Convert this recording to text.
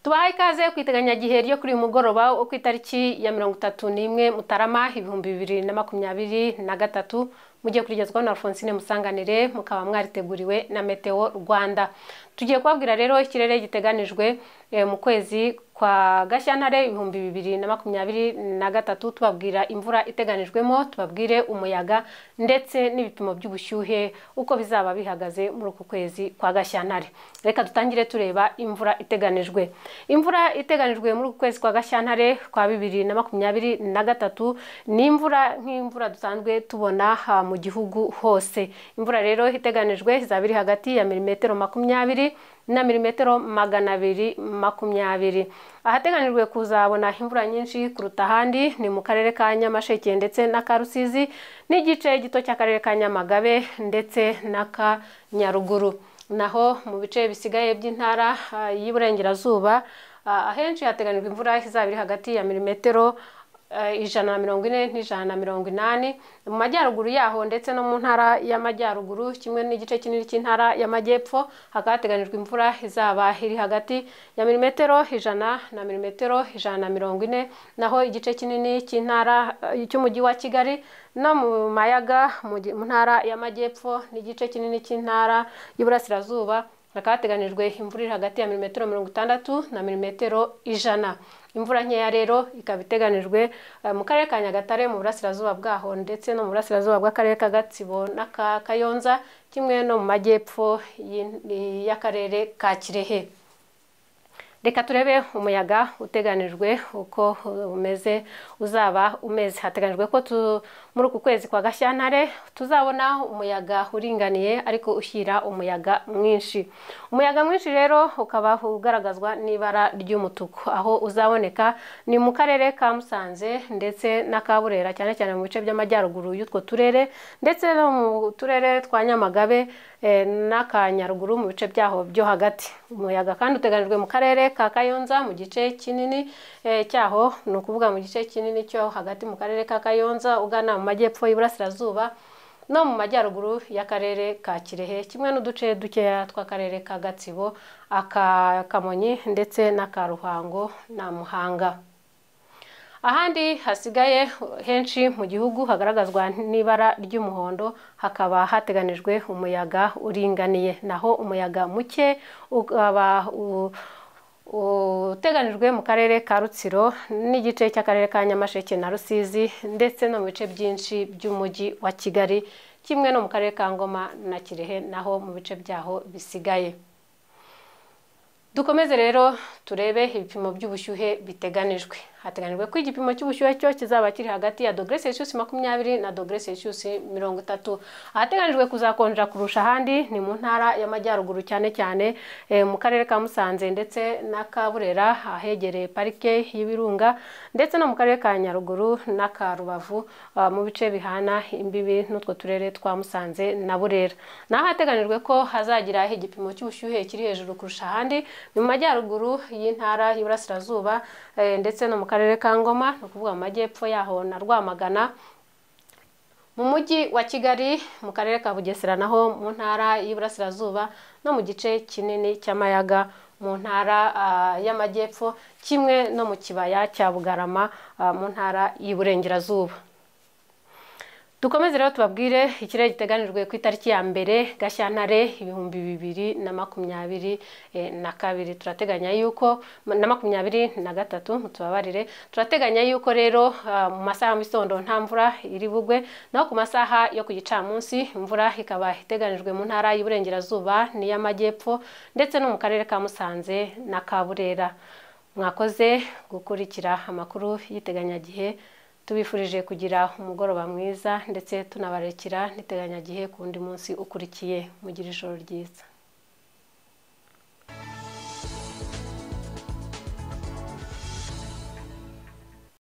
Tubahaye ikaze kwiteganyagihe ryo kuri uyu mugoroba wo ku itariki ya 31 Mutarama 2023 mugiye kurigezwaho na Alphonsine Musanganire mukaba mwariteguriwe na Meteo Rwanda. Tugiye kubabwira rero ikirere giteganijwe mu kwezi kwa Gashyantare 2023 tubabwira imvura iteganijwemo, tubabwire umuyaga ndetse n'ibipimo by'ubushyuhe uko bizaba bihagaze muri uku kwezi kwa Gashyantare. Reka dutangire tureba imvura iteganijwe. Imvura iteganijwe muri uku kwezi kwa Gashyantare kwa 2023 ni imvura nk'imvura dusanzwe tubona mu gihugu hose. Imvura rero iteganijwe izaba iri hagati ya milimetero 20 na milimetero 220. Ahateganijwe kuzabona imvura nyinshi kuruta ahandi ni mu karere ka Nyamasheke ndetse na Karusizi n'igice gito cy'akarere ka Nyamagabe ndetse n'aka Nyaruguru. Naho mu bice bisigaye by'intara y'Iburengerazuba ahenshi hateganijwe imvura izaba iri hagati ya milimetero 140 n' 180. Mu majyaruguru yaho ndetse no mu ntara y'amajyaruguru kimwe n'igice kinini cy'intara y'amajyepfo hakateganijwe imvura izaba iri hagati ya milimetero 100 na milimetero 140. Naho igice kinini cy'intara cy'umujyi wa Kigali no mu mayaga mu ntara y'amajyepfo n'igice kinini cy'intara y'Iburasirazuba hakateganijwe imvura iri hagati ya milimetero 60 na milimetero 100. Imvura nkeya rero ikaba iteganijwe mu karere ka Nyagatare mu burasirazuba bwaho ndetse no mu burasirazuba bw'akarere ka Gatsibo n'aka Kayonza kimwe no mu majyepfo y'akarere ka Kirehe. Reka turebe umuyaga uteganijwe uko uzaba umeze. Hateganijwe ko muri uku kwezi kwa Gashyantare tuzabona umuyaga uringaniye ariko ushyira umuyaga mwinshi. Umuyaga mwinshi rero ukaba ugaragazwa n'ibara ry'umutuku, aho uzaboneka ni mu karere ka Musanze ndetse na Kaburera cyane cyane mu bice by'amajyaruguru y'utwo turere ndetse no mu turere twa Nyamagabe n'aka Nyaruguru mu bice byaho byo hagati. Umuyaga kandi uteganijwe mu karere ka Kayonza mu gice kinini cyaho, ni ukuvuga mu gice kinini cyo hagati mu karere ka Kayonza ugana mu majyepfo y'Iburasirazuba no mu majyaruguru y'akarere ka Kirehe kimwe n'uduce dukeya tw'akarere ka Gatsibo, aka Kamonyi ndetse n'aka Ruhango na Muhanga. Ahandi hasigaye henshi mu gihugu hagaragazwa n'ibara ry'umuhondo hakaba hateganijwe umuyaga uringaniye, naho umuyaga muke ukaba uteganijwe mu karere ka Rutsiro n'igice cy'akarere ka Nyamasheke na Rusizi ndetse no mu bice byinshi by'umujyi wa Kigali kimwe no mu karere ka Ngoma na Kirehe naho mu bice byaho bisigaye. Dukomeze rero turebe ibipimo by'ubushyuhe biteganijwe. Hateganijwe ko igipimo cy'ubushyuhe cyo kizaba kiri hagati ya -20 na -30. Ahateganijwe kuzakonja kurusha ahandi ni mu ntara y'amajyaruguru cyane cyane mu karere ka Musanze ndetse na Kaburera ahegereye parike y'Ibirunga ndetse no mu karere ka Nyaruguru n'aka Rubavu mu bice bihana imbibi n'utwo turere twa Musanze na Burera. Naho hateganijwe ko hazagira igipimo cy'ubushyuhe kiri hejuru kurusha ahandi mu majyaruguru y'intara y'Iburasirazuba ndetse no mu karere ka Ngoma, no kuvuga mu majyepfo yaho na Rwamagana, mu mujyi wa Kigali, mu karere ka Bugesera naho mu ntara y'Iburasirazuba no mu gice kinini cy'amayaga mu ntara y'amajyepfo kimwe no mu kibaya cya Bugarama mu ntara y'Iburengerazuba. Dukomeze rero tubabwire ikirere giteganijwe ku itariki ya 1 Gashyantare 2022. Turateganya yuko na 23 mutubabarire, turateganya yuko rero mu masaha y'isondondo nta mvura iri bugwe, naho ku masaha yo ku gicamunsi imvura ikaba iteganijwe mu ntara y'Iburengerazuba n'iy'amajyepfo ndetse no mu karere ka Musanze na Kaburera. Mwakoze gukurikira amakuru y'iteganyagihe. Tubifurije kugira umugoroba mwiza ndetse tunabarekera n'iteganyagihe ku wundi munsi ukurikiye. Mugira ijoro ryiza.